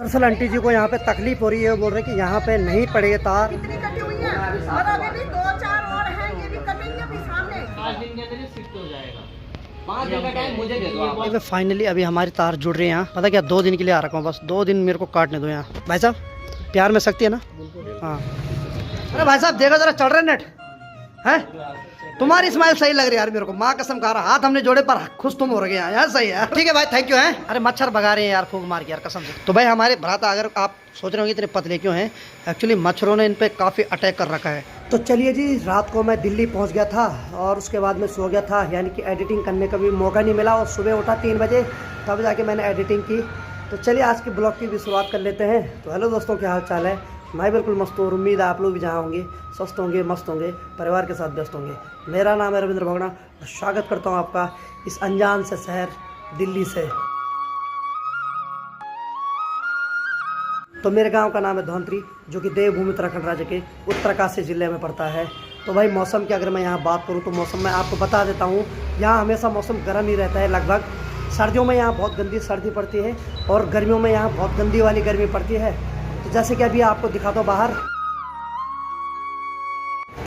दरअसल आंटी जी को यहाँ पे तकलीफ हो रही है, बोल रहे हैं कि यहाँ पे नहीं पड़ेगा तार। कितनी कटी हुई है और अभी भी 2-4 और हैं, ये भी कटेंगे अभी सामने। 5 दिन के अंदर शिफ्ट हो जाएगा। 5 दिन का टाइम मुझे दे दो आप। फाइनली अभी हमारी तार जुड़ रही है यहाँ। पता क्या 2 दिन के लिए आ रखा हूँ, बस 2 दिन मेरे को काटने दो यहाँ। भाई साहब प्यार में सकती है ना? हाँ। अरे भाई साहब देखो जरा, चल रहे नेट है। तुम्हारी स्माइल सही लग रही है यार मेरे को, माँ कसम खा रहा। हाथ हमने जोड़े पर खुश तुम हो रहे हैं यार। सही है, ठीक है भाई, थैंक यू है। अरे मच्छर भगा रहे हैं यार फूंक मार के यार कसम से। तो भाई हमारे भ्राता, अगर आप सोच रहे होंगे इतने पतले क्यों हैं, एक्चुअली मच्छरों ने इन पे काफ़ी अटैक कर रखा है। तो चलिए जी, रात को मैं दिल्ली पहुंच गया था और उसके बाद मैं सो गया था, यानी कि एडिटिंग करने का भी मौका नहीं मिला। और सुबह उठा 3 बजे, तब जाके मैंने एडिटिंग की। तो चलिए आज के ब्लॉग की भी शुरुआत कर लेते हैं। तो हेलो दोस्तों, क्या हाल चाल है? मैं बिल्कुल मस्त हूँ और उम्मीद है आप लोग भी जहाँ होंगे स्वस्थ होंगे, मस्त होंगे, परिवार के साथ व्यस्त होंगे। मेरा नाम है रविंद्र भगना और स्वागत करता हूँ आपका इस अनजान से शहर दिल्ली से। तो मेरे गांव का नाम है धौंतरी, जो कि देवभूमि उत्तराखंड राज्य के उत्तरकाशी जिले में पड़ता है। तो भाई मौसम की अगर मैं यहाँ बात करूँ तो मौसम मैं आपको बता देता हूँ, यहाँ हमेशा मौसम गर्म ही रहता है लगभग। सर्दियों में यहाँ बहुत गंदी सर्दी पड़ती है और गर्मियों में यहाँ बहुत गंदी वाली गर्मी पड़ती है। तो जैसे कि अभी आपको दिखा दो बाहर,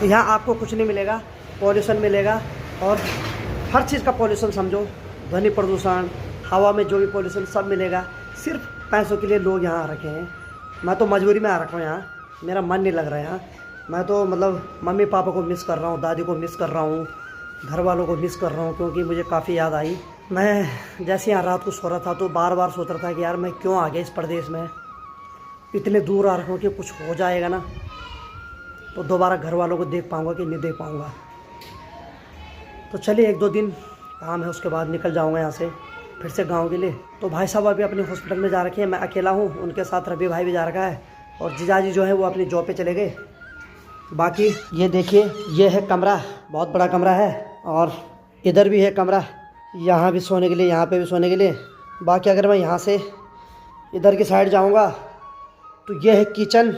तो यहाँ आपको कुछ नहीं मिलेगा, पॉल्यूशन मिलेगा और हर चीज़ का पॉल्यूशन समझो, ध्वनि प्रदूषण, हवा में जो भी पॉल्यूशन सब मिलेगा। सिर्फ पैसों के लिए लोग यहाँ आ रखे हैं। मैं तो मजबूरी में आ रखा हूँ यहाँ, मेरा मन नहीं लग रहा है यहाँ। मैं तो मतलब मम्मी पापा को मिस कर रहा हूँ, दादी को मिस कर रहा हूँ, घर वालों को मिस कर रहा हूँ, क्योंकि मुझे काफ़ी याद आई। मैं जैसे यहाँ रात को सो रहा था तो बार बार सोच रहा था कि यार मैं क्यों आ गया इस प्रदेश में, इतने दूर आ रखा हूँ कि कुछ हो जाएगा ना तो दोबारा घर वालों को देख पाऊँगा कि नहीं देख पाऊँगा। तो चलिए 1-2 दिन काम है, उसके बाद निकल जाऊँगा यहाँ से फिर से गांव के लिए। तो भाई साहब अभी अपने हॉस्पिटल में जा रखे हैं, मैं अकेला हूँ, उनके साथ रवि भाई भी जा रखा है और जीजाजी जो है वो अपनी जॉब पे चले गए। बाकी ये देखिए, ये है कमरा, बहुत बड़ा कमरा है और इधर भी है कमरा, यहाँ भी सोने के लिए, यहाँ पे भी सोने के लिए। बाकी अगर मैं यहाँ से इधर की साइड जाऊँगा तो ये है किचन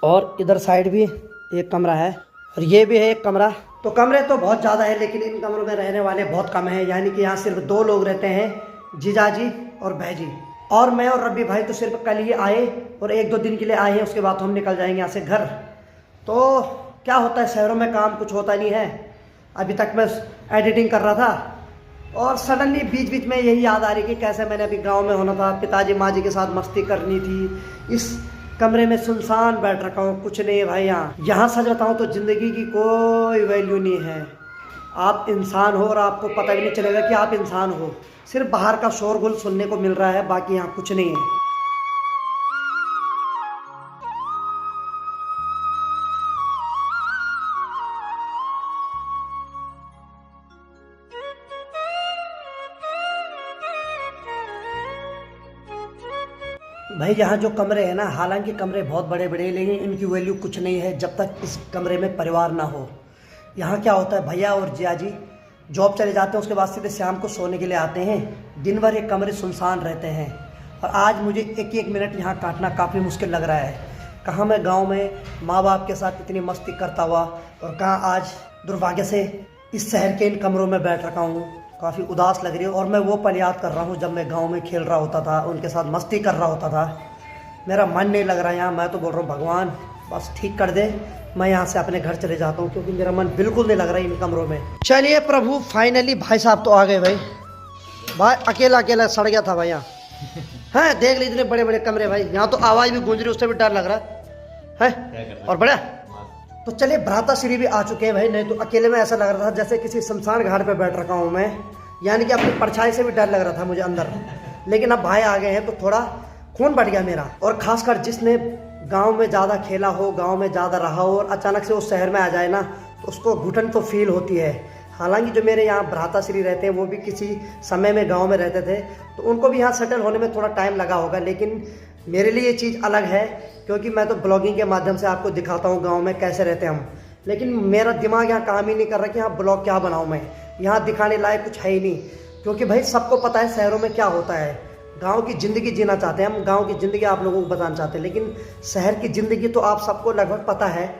और इधर साइड भी एक कमरा है और ये भी है एक कमरा। तो कमरे तो बहुत ज़्यादा है लेकिन इन कमरों में रहने वाले बहुत कम हैं, यानी कि यहाँ सिर्फ 2 लोग रहते हैं, जीजाजी और बहजी। और मैं और रवि भाई तो सिर्फ कल ही आए और 1-2 दिन के लिए आए हैं, उसके बाद तो हम निकल जाएंगे यहाँ से घर। तो क्या होता है, शहरों में काम कुछ होता नहीं है। अभी तक मैं एडिटिंग कर रहा था और सडनली बीच बीच में यही याद आ रही कि कैसे मैंने अभी गाँव में होना था, पिताजी माँ जी के साथ मस्ती करनी थी। इस कमरे में सुनसान बैठ रखा हूँ, कुछ नहीं है भाई। यहाँ सच बताऊँ तो ज़िंदगी की कोई वैल्यू नहीं है। आप इंसान हो और आपको पता भी नहीं चलेगा कि आप इंसान हो। सिर्फ बाहर का शोरगुल सुनने को मिल रहा है, बाकी यहाँ कुछ नहीं है। भाई यहाँ जो कमरे हैं ना, हालांकि कमरे बहुत बड़े बड़े हैं लेकिन इनकी वैल्यू कुछ नहीं है जब तक इस कमरे में परिवार ना हो। यहाँ क्या होता है, भैया और जिया जी जॉब चले जाते हैं, उसके बाद सीधे शाम को सोने के लिए आते हैं। दिन भर ये कमरे सुनसान रहते हैं और आज मुझे 1-1 मिनट यहाँ काटना काफ़ी मुश्किल लग रहा है। कहाँ मैं गाँव में माँ बाप के साथ इतनी मस्ती करता हुआ और कहाँ आज दुर्भाग्य से इस शहर के इन कमरों में बैठ रखा हूँ। काफ़ी उदास लग रही है और मैं वो पल याद कर रहा हूँ जब मैं गांव में खेल रहा होता था, उनके साथ मस्ती कर रहा होता था। मेरा मन नहीं लग रहा यहाँ। मैं तो बोल रहा हूँ भगवान बस ठीक कर दे, मैं यहाँ से अपने घर चले जाता हूँ क्योंकि मेरा मन बिल्कुल नहीं लग रहा है इन कमरों में। चलिए प्रभु, फाइनली भाई साहब तो आ गए। भाई अकेला अकेला सड़ गया था भाई यहाँ है। देख लीजिए इतने बड़े बड़े कमरे भाई, यहाँ तो आवाज़ भी गूंज रही, उससे भी डर लग रहा है और बड़ा। तो चलिए भ्राता श्री भी आ चुके हैं भाई, नहीं तो अकेले में ऐसा लग रहा था जैसे किसी शमशान घाट पे बैठ रखा हूँ मैं, यानी कि अपनी परछाई से भी डर लग रहा था मुझे अंदर। लेकिन अब भाई आ गए हैं तो थोड़ा खून बढ़ गया मेरा। और खासकर जिसने गांव में ज़्यादा खेला हो, गांव में ज़्यादा रहा हो और अचानक से उस शहर में आ जाए ना तो उसको घुटन तो फील होती है। हालांकि जो मेरे यहाँ भ्राता श्री रहते हैं वो भी किसी समय में गाँव में रहते थे तो उनको भी यहाँ सेटल होने में थोड़ा टाइम लगा होगा, लेकिन मेरे लिए ये चीज़ अलग है क्योंकि मैं तो ब्लॉगिंग के माध्यम से आपको दिखाता हूँ गांव में कैसे रहते हैं हम। लेकिन मेरा दिमाग यहाँ काम ही नहीं कर रहा कि यहाँ ब्लॉग क्या बनाऊँ मैं, यहाँ दिखाने लायक कुछ है ही नहीं। क्योंकि भाई सबको पता है शहरों में क्या होता है, गांव की ज़िंदगी जीना चाहते हैं हम, गांव की ज़िंदगी आप लोगों को बताना चाहते हैं, लेकिन शहर की ज़िंदगी तो आप सबको लगभग पता है।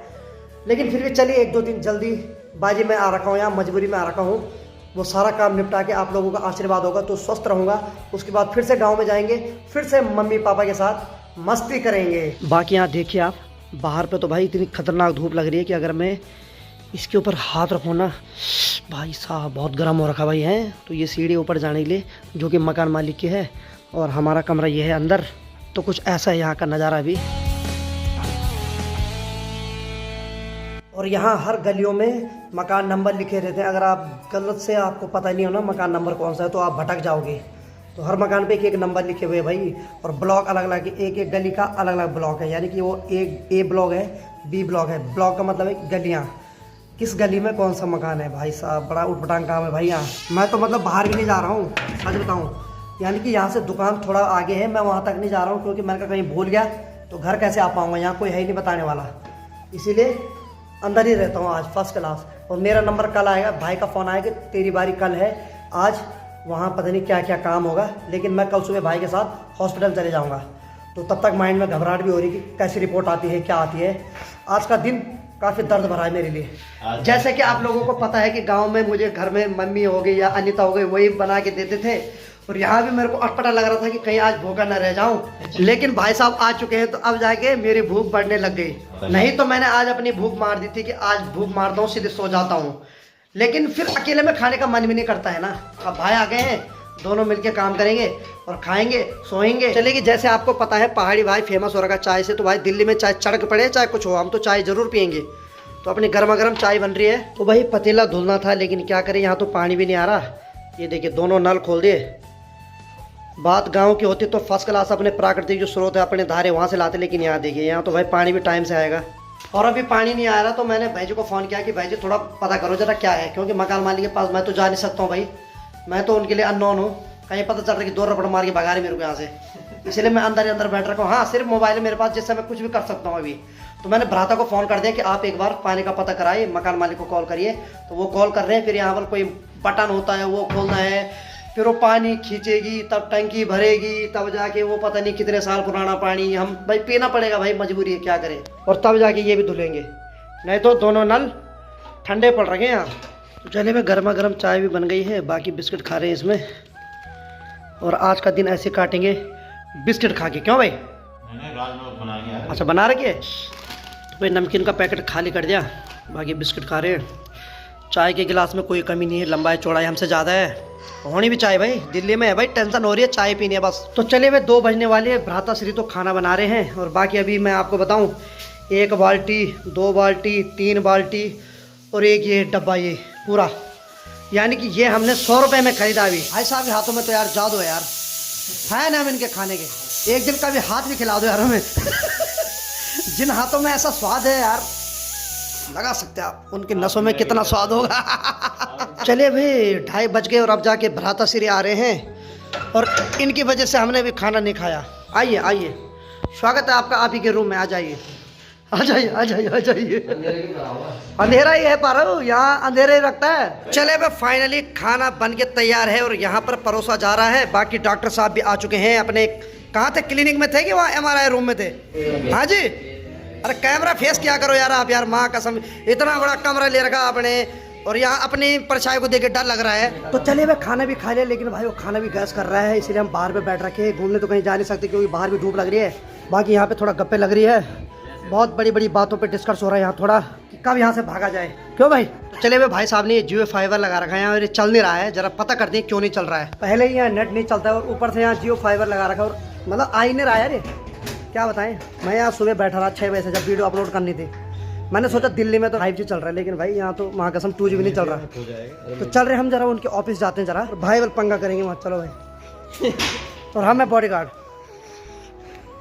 लेकिन फिर भी चलिए 1-2 दिन जल्दी बाजी में आ रखा हूँ, यहाँ मजबूरी में आ रखा हूँ। वो सारा काम निपटा के आप लोगों का आशीर्वाद होगा तो स्वस्थ रहूँगा। उसके बाद फिर से गाँव में जाएंगे, फिर से मम्मी पापा के साथ मस्ती करेंगे। बाकी यहाँ देखिए आप, बाहर पे तो भाई इतनी खतरनाक धूप लग रही है कि अगर मैं इसके ऊपर हाथ रखूँ ना भाई साहब, बहुत गर्म हो रखा भाई है। तो ये सीढ़ी ऊपर जाने के लिए जो कि मकान मालिक की है, और हमारा कमरा ये है अंदर। तो कुछ ऐसा है यहाँ का नज़ारा अभी। और यहाँ हर गलियों में मकान नंबर लिखे रहते हैं। अगर आप गलत से आपको पता नहीं हो ना मकान नंबर कौन सा है तो आप भटक जाओगे। तो हर मकान पे एक एक नंबर लिखे हुए हैं भाई, और ब्लॉक अलग अलग, एक एक गली का अलग अलग ब्लॉक है। यानी कि वो एक ए ब्लॉक है, बी ब्लॉक है। ब्लॉक का मतलब है गलियाँ, किस गली में कौन सा मकान है। भाई साहब बड़ा उठपटांग काम है भाई यहाँ। मैं तो मतलब बाहर भी नहीं जा रहा हूँ, सच बताऊँ। यानी कि यहाँ से दुकान थोड़ा आगे है, मैं वहाँ तक नहीं जा रहा हूँ क्योंकि मैंने कहा कहीं भूल गया तो घर कैसे आ पाऊँगा, यहाँ कोई है ही नहीं बताने वाला। इसीलिए अंदर ही रहता हूँ आज फर्स्ट क्लास। और मेरा नंबर कल आएगा, भाई का फ़ोन आएगा कि तेरी बारी कल है। आज वहाँ पता नहीं क्या क्या काम होगा, लेकिन मैं कल सुबह भाई के साथ हॉस्पिटल चले जाऊँगा। तो तब तक माइंड में घबराहट भी हो रही कि कैसी रिपोर्ट आती है, क्या आती है। आज का दिन काफ़ी दर्द भरा है मेरे लिए। जैसे कि आप लोगों को पता है कि गांव में मुझे घर में मम्मी हो गई या अनिता हो गई, वही बना के देते थे। और यहाँ भी मेरे को अटपटा लग रहा था कि कहीं आज भूखा न रह जाऊं। लेकिन भाई साहब आ चुके हैं तो अब जाके मेरी भूख बढ़ने लग गई। नहीं तो मैंने आज अपनी भूख मार दी थी कि आज भूख मारता हूँ, सीधे सो जाता हूँ। लेकिन फिर अकेले में खाने का मन भी नहीं करता है ना। अब भाई आ गए हैं, दोनों मिलके काम करेंगे और खाएंगे, सोएंगे, चलेगी। जैसे आपको पता है पहाड़ी भाई फेमस हो रखा चाय से। तो भाई दिल्ली में चाय चढ़ पड़े चाहे कुछ हो, हम तो चाय ज़रूर पियेंगे। तो अपनी गर्मा गर्म चाय बन रही है। तो भाई पतीला धुलना था, लेकिन क्या करें, यहाँ तो पानी भी नहीं आ रहा। ये देखिए दोनों नल खोल दिए। बात गांव की होती तो फर्स्ट क्लास अपने प्राकृतिक जो स्रोत है, अपने धारे वहाँ से लाते। लेकिन यहाँ देखिए, यहाँ तो भाई पानी भी टाइम से आएगा और अभी पानी नहीं आ रहा। तो मैंने भाई जी को फ़ोन किया कि भाई जी थोड़ा पता करो जरा क्या है, क्योंकि मकान मालिक के पास मैं तो जा नहीं सकता हूँ भाई। मैं तो उनके लिए अननोन हूँ, कहीं पता चल रहा है कि 2 रपड़ मार के भगा रहे मेरे को यहाँ से। इसलिए मैं अंदर ही अंदर बैठ रखा हूँ। हाँ, सिर्फ मोबाइल है मेरे पास, जिससे मैं कुछ भी कर सकता हूँ अभी। तो मैंने भ्राता को फ़ोन कर दिया कि आप एक बार पानी का पता कराइए, मकान मालिक को कॉल करिए। तो वो कॉल कर रहे हैं। फिर यहाँ पर कोई बटन होता है, वो खोलना है, फिर वो पानी खींचेगी, तब टंकी भरेगी, तब जाके वो पता नहीं कितने साल पुराना पानी हम भाई पीना पड़ेगा भाई, मजबूरी है, क्या करें। और तब जाके ये भी धुलेंगे, नहीं तो दोनों नल ठंडे पड़ रहे हैं यहाँ। तो चलिए मैं गर्मा गर्म चाय भी बन गई है, बाकी बिस्किट खा रहे हैं इसमें। और आज का दिन ऐसे काटेंगे बिस्किट खा के। क्यों भाई? अच्छा बना रखी है। तो भाई नमकीन का पैकेट खाली कर दिया, बाकी बिस्किट खा रहे हैं। चाय के गिलास में कोई कमी नहीं है, लंबाई चौड़ाई हमसे ज़्यादा है। होनी भी चाय भाई, दिल्ली में है भाई, टेंशन हो रही है, चाय पीनी है बस। तो चलिए भाई 2 बजने वाले हैं, भ्राता श्री तो खाना बना रहे हैं। और बाकी अभी मैं आपको बताऊं, 1 बाल्टी, 2 बाल्टी, 3 बाल्टी और एक ये डब्बा, ये पूरा, यानी कि ये हमने 100 रुपये में खरीदा। अभी भाई साहब के हाथों में तो यार जादू है यार, है ना। हम इनके खाने के एक दिन का भी हाथ भी खिला दो यार हमें। जिन हाथों में ऐसा स्वाद है यार, लगा सकते हैं आप उनकी नसों में कितना स्वाद होगा। चलिए भाई 2:30 बज गए और अब जाके भ्राता श्री आ रहे हैं और इनकी वजह से हमने भी खाना नहीं खाया। आइए आइए, स्वागत है आपका आप ही के रूम में, आ जाइए आ जाइए आ जाइए आ जाइए। अंधेरा ही है पारो, यहाँ अंधेरा ही रखता है। चले भाई फाइनली खाना बन के तैयार है और यहाँ पर परोसा जा रहा है। बाकी डॉक्टर साहब भी आ चुके हैं अपने, कहाँ थे, क्लिनिक में थे कि वहाँ MRI रूम में थे? हाँ जी। अरे कैमरा फेस क्या करो यार आप, यार माँ कसम, इतना बड़ा कमरा ले रखा आपने और यहाँ अपनी परछाई को देख के डर लग रहा है। तो चलिए भाई खाना भी खा लिया, लेकिन भाई वो खाना भी गैस कर रहा है, इसलिए हम बाहर पे बैठ रखे हैं। घूमने तो कहीं जा नहीं सकते क्योंकि बाहर भी धूप लग रही है। बाकी यहाँ पे थोड़ा गप्पे लग रही है, बहुत बड़ी बड़ी बातों पे डिस्कस हो रहा है यहाँ थोड़ा, कि कब यहाँ से भागा जाए। क्यों भाई? चले भाई साहब ने ये जियो फाइबर लगा रखा है और ये चल नहीं रहा है, जरा पता करते हैं क्यों नहीं चल रहा है। पहले ही यहाँ नेट नहीं चलता है और ऊपर से यहाँ जियो फाइबर लगा रखा है और मतलब आ ही नहीं रहा है यार। क्या बताएं, मैं यहाँ सुबह बैठा रहा 6 बजे से, जब वीडियो अपलोड करनी थी। मैंने सोचा दिल्ली में तो 5G चल रहा है, लेकिन भाई यहाँ तो वहाँ कसम 2G नहीं चल रहा है। तो चल रहे हम जरा उनके ऑफिस जाते हैं, जरा भाई वाल पंगा करेंगे वहाँ। चलो भाई। और हम है बॉडी गार्ड,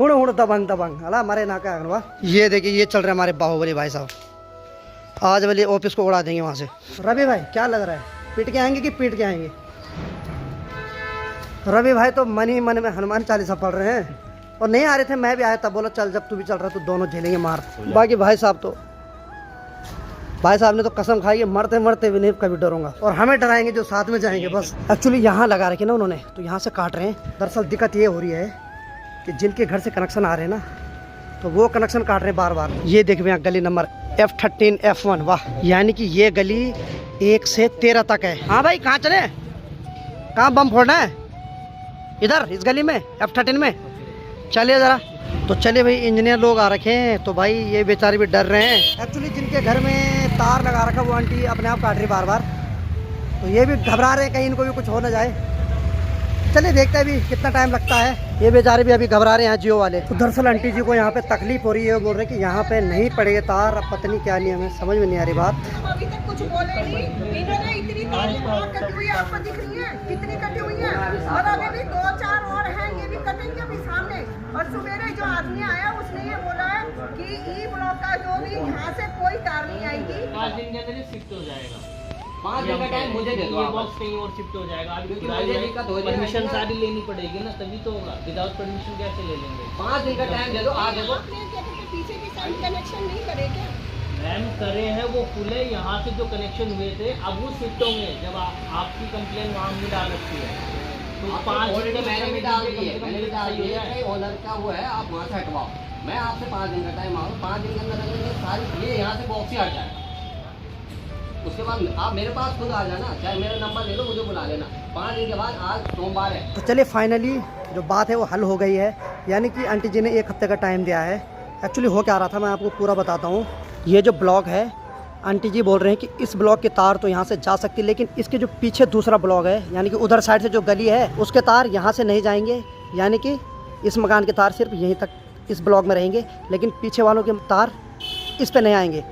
हुड़ दबंग दबंग अला हमारे ना का अगनवा। ये देखिए ये चल रहे हमारे बाहुबली भाई साहब, आज वाले ऑफिस को उड़ा देंगे वहाँ से। रवि भाई क्या लग रहा है, पीट के आएंगे कि पीट के आएंगे? रवि भाई तो मन ही मन में हनुमान चालीसा पढ़ रहे हैं और नहीं आ रहे थे, मैं भी आया तब बोला चल जब तू भी चल रहा तो दोनों झेलेंगे मार। बाकी भाई साहब ने तो कसम खाई है मरते मरते भी नहीं कभी डरूंगा, और हमें डराएंगे जो साथ में जाएंगे बस। एक्चुअली यहाँ लगा रखे ना उन्होंने, तो यहाँ से काट रहे हैं। दरअसल दिक्कत ये हो रही है कि जिनके घर से कनेक्शन आ रहे हैं ना, तो वो कनेक्शन काट रहे हैं बार बार। ये देखिए यहाँ गली नंबर F13 F1, वाह, यानी कि ये गली 1 से 13 तक है। हाँ भाई कहाँ चले, कहाँ बम फोड़ना है? इधर इस गली में F13 में। चलिए ज़रा। तो चलिए भाई, इंजीनियर लोग आ रखे हैं तो भाई ये बेचारे भी डर रहे हैं। एक्चुअली जिनके घर में तार लगा रखा वो आंटी अपने आप काट रही बार बार, तो ये भी घबरा रहे हैं कहीं इनको भी कुछ हो ना जाए। चलिए देखते हैं अभी कितना टाइम लगता है। ये बेचारे भी अभी घबरा रहे हैं जियो वाले। तो दरअसल आंटी जी को यहाँ पे तकलीफ हो रही है, बोल रहे हैं कि यहाँ पे नहीं पड़ेगा तार। अब पता नहीं क्या नहीं, हमें समझ में नहीं आ रही बात। अभी तक कुछ बोले नहीं, इन्होंने इतनी तार कटी हुई है, आपको दिख रही है कितनी कटी हुई है, और अभी भी 2-4 और हैं, ये भी कटेंगे अभी सामने। और सवेरे जो आदमी आया उसने ये बोला है कि ई ब्लॉक का जो भी यहाँ से कोई तार नहीं आएगी, 5 दिन के अंदर ही शिफ्ट हो जाएगा। 5 दिन का टाइम मुझे दे दो, ये बॉक्स कहीं और शिफ्ट हो जाएगा। अभी मुझे दिक्कत हो जाएगी, परमिशन सारी लेनी पड़ेगी ना, तभी तो होगा। विदाउट परमिशन कैसे ले लेंगे? 5 दिन का टाइम दे दो। आज देखो आपने क्या कहते हैं, पीछे की साइड कनेक्शन नहीं करे क्या? मैम करे हैं वो खुले, यहाँ से जो कनेक्शन हुए थे अब वो शिफ्ट होंगे जब आपकी कंप्लेन वहाँ में डाल रखी है। तो 5 दिन का मैंने भी डाल दी है, मैंने भी डाल दी है। ओनर का वो है, आप वहाँ से हटवाओ। मैं आपसे 5 दिन का टाइम मांगू, 5 दिन के अंदर अगर ये सारी ये यहाँ से बॉक्स ही हट जाएगा, उसके बाद आप मेरे पास खुद आ जाना, चाहे मेरा नंबर ले लो, मुझे बुला लेना। 5 दिन के बाद आज सोमवार है। तो चलिए फाइनली जो बात है वो हल हो गई है, यानी कि आंटी जी ने 1 हफ्ते का टाइम दिया है। एक्चुअली हो क्या रहा था मैं आपको पूरा बताता हूँ। ये जो ब्लॉक है, आंटी जी बोल रहे हैं कि इस ब्लॉक के तार तो यहाँ से जा सकती है, लेकिन इसके जो पीछे दूसरा ब्लॉक है, यानी कि उधर साइड से जो गली है उसके तार यहाँ से नहीं जाएंगे, यानी कि इस मकान के तार सिर्फ यहीं तक इस ब्लॉक में रहेंगे, लेकिन पीछे वालों के तार इस पे नहीं आएंगे।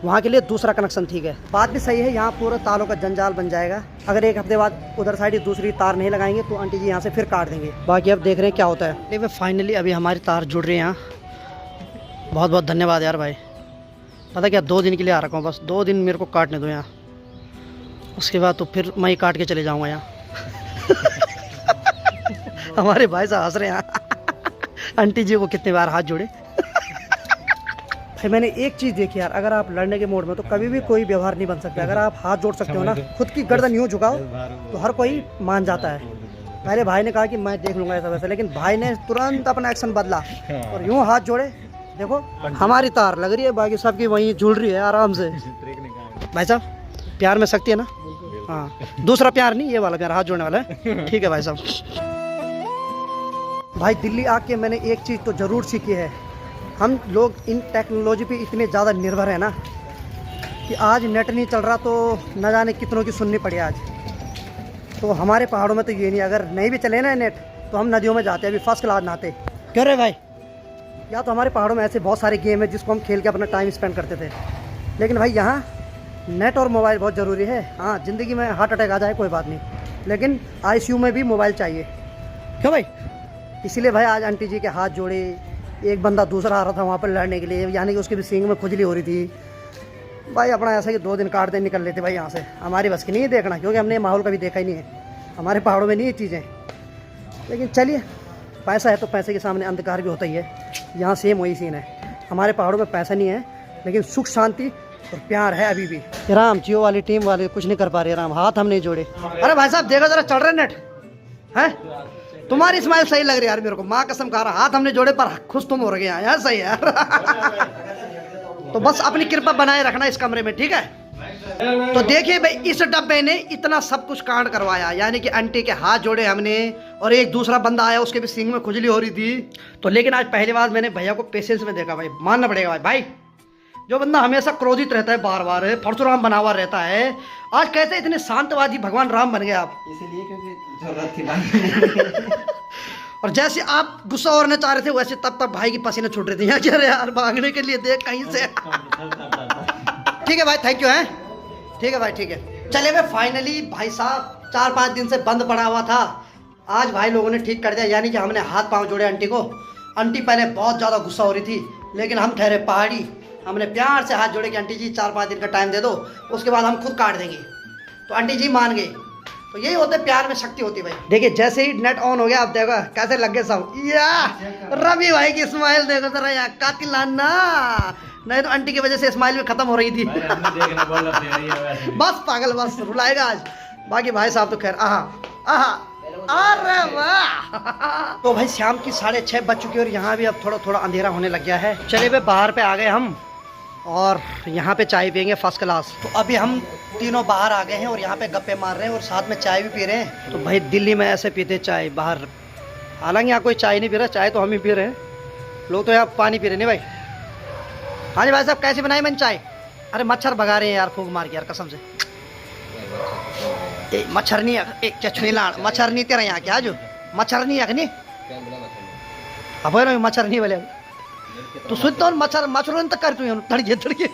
वहाँ के लिए दूसरा कनेक्शन ठीक है। बात भी सही है, यहाँ पूरा तारों का जंजाल बन जाएगा। अगर 1 हफ्ते बाद उधर साइड ही दूसरी तार नहीं लगाएंगे तो आंटी जी यहाँ से फिर काट देंगे। बाकी अब देख रहे हैं क्या होता है। लेकिन फाइनली अभी हमारी तार जुड़ रही है यहाँ। बहुत बहुत धन्यवाद यार भाई। पता क्या, 2 दिन के लिए आ रखा हूँ, बस 2 दिन मेरे को काटने दो यहाँ, उसके बाद तो फिर मैं ही काट के चले जाऊँगा यहाँ। हमारे भाई साहब हंस रहे हैं यहाँ। आंटी जी को कितनी बार हाथ जोड़े। फिर मैंने एक चीज़ देखी यार, अगर आप लड़ने के मोड में तो कभी भी कोई व्यवहार नहीं बन सकता। अगर आप हाथ जोड़ सकते हो ना, खुद की गर्दन यूँ झुकाओ तो हर कोई मान जाता है। पहले भाई ने कहा कि मैं देख लूँगा ऐसा वैसा, लेकिन भाई ने तुरंत अपना एक्शन बदला और यूँ हाथ जोड़े। देखो हमारी तार लग रही है, बाकी सबकी वहीं झूल रही है आराम से। भाई साहब प्यार में शक्ति है ना। हाँ, दूसरा प्यार नहीं, ये वाला प्यार हाथ जोड़ने वाला है। ठीक है भाई साहब। भाई दिल्ली आके मैंने एक चीज़ तो ज़रूर सीखी है, हम लोग इन टेक्नोलॉजी पे इतने ज़्यादा निर्भर है ना कि आज नेट नहीं चल रहा तो न जाने कितनों की सुननी पड़ी आज। तो हमारे पहाड़ों में तो ये नहीं, अगर नहीं भी चले ना नेट तो हम नदियों में जाते हैं अभी फर्स्ट क्लास नहाते। क्यों रे भाई? या तो हमारे पहाड़ों में ऐसे बहुत सारे गेम है जिसको हम खेल के अपना टाइम स्पेंड करते थे, लेकिन भाई यहाँ नेट और मोबाइल बहुत ज़रूरी है। हाँ, ज़िंदगी में हार्ट अटैक आ जाए कोई बात नहीं, लेकिन ICU में भी मोबाइल चाहिए। क्यों भाई? इसीलिए भाई आज आंटी जी के हाथ जोड़े। एक बंदा दूसरा आ रहा था वहाँ पर लड़ने के लिए, यानी कि उसके भी सींग में खुजली हो रही थी। भाई अपना ऐसा कि 2 दिन काट दे निकल लेते भाई यहाँ से। हमारी बस की नहीं है देखना, क्योंकि हमने माहौल कभी देखा ही नहीं है। हमारे पहाड़ों में नहीं ये चीज़ें। लेकिन चलिए, पैसा है तो पैसे के सामने अंधकार भी होता ही है। यहाँ सेम वही सीन है। हमारे पहाड़ों में पैसा नहीं है, लेकिन सुख शांति और प्यार है अभी भी। राम, जियो वाली टीम वाले कुछ नहीं कर पा रहे राम, हाथ हम नहीं जोड़े। अरे भाई साहब देखो जरा, चल रहे नेट है। तुम्हारी स्माइल सही लग रही है यार मेरे को, माँ कसम खा रहा। हाथ हमने जोड़े पर खुश तुम हो रहे हैं यार, सही है यार। तो बस अपनी कृपा बनाए रखना इस कमरे में, ठीक है। तो देखिए भाई, इस डब्बे ने इतना सब कुछ कांड करवाया, यानी कि आंटी के हाथ जोड़े हमने, और एक दूसरा बंदा आया उसके भी सींग में खुजली हो रही थी। तो लेकिन आज पहली बार मैंने भैया को पेशेंस में देखा भाई, मानना पड़ेगा भाई। जो बंदा हमेशा क्रोधित रहता है, बार बार परशुराम बना हुआ रहता है, आज कैसे इतने शांतवादी भगवान राम बन गए आप? इसलिए क्योंकि जरूरत थी। और जैसे आप गुस्सा और चाह रहे थे, वैसे तब तब भाई की पसीने छूट रही थी यार भागने के लिए, देख कहीं से। ठीक है भाई, थैंक यू है। ठीक है भाई, ठीक है। चले भाई, फाइनली भाई साहब 4-5 दिन से बंद पड़ा हुआ था, आज भाई लोगों ने ठीक कर दिया। यानी कि हमने हाथ पांव जोड़े आंटी को। आंटी पहले बहुत ज़्यादा गुस्सा हो रही थी, लेकिन हम ठहरे पहाड़ी, हमने प्यार से हाथ जोड़े कि आंटी जी 4-5 दिन का टाइम दे दो, उसके बाद हम खुद काट देंगे। तो आंटी जी मान गई। तो यही होते, प्यार में शक्ति होती है भाई। देखिए जैसे ही नेट ऑन हो गया, आप देखो कैसे लग गए सब। या रवि भाई की स्माइल देखो जरा यार, कातिलाना। नहीं तो आंटी की वजह से स्माइल भी खत्म हो रही थी। बस पागल, बस रुलाएगा आज। बाकी भाई साहब तो खैर अरे वाह। तो भाई शाम की 6:30 बज चुकी है और यहाँ भी अब थोड़ा थोड़ा अंधेरा होने लग गया है। चले भाई बाहर पे आ गए हम, और यहाँ पे चाय पियेंगे फर्स्ट क्लास। तो अभी हम तीनों बाहर आ गए हैं और यहाँ पे गप्पे मार रहे हैं और साथ में चाय भी पी रहे हैं। तो भाई दिल्ली में ऐसे पीते चाय बाहर, हालांकि यहाँ कोई चाय नहीं पी रहा, चाय तो हम ही पी रहे हैं, लोग तो यहाँ पानी पी रहे नहीं भाई। हाँ जी भाई साहब, कैसे बनाई मैंने चाय? अरे मच्छर भगा रहे हैं यार फूंक मार के यार कसम से। ए मच्छर नहीं एक चछुनी लाड़ मच्छर नहीं तेरा यहाँ क्या जो मच्छर नहीं है नहीं अब मच्छर नहीं बोले तो सुनता हूँ मच्छर मच्छरों तक करती हूँ धड़के धड़के।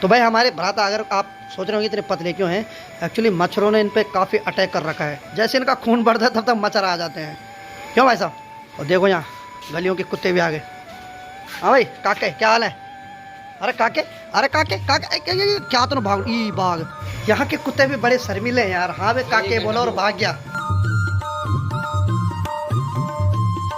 तो भाई हमारे भ्राता, अगर आप सोच रहे होंगे इतने पतले क्यों हैं, एक्चुअली मच्छरों ने इन पे काफ़ी अटैक कर रखा है। जैसे इनका खून बढ़ता है तब तक मच्छर आ जाते हैं, क्यों भाई साहब? और देखो यहाँ गलियों के कुत्ते भी आ गए। हाँ भाई काके क्या हाल है? अरे काके क्या तो भाग ई बाघ, यहाँ के कुत्ते भी बड़े शर्मीले हैं यार। हाँ भाई काके बोला और भाग गया।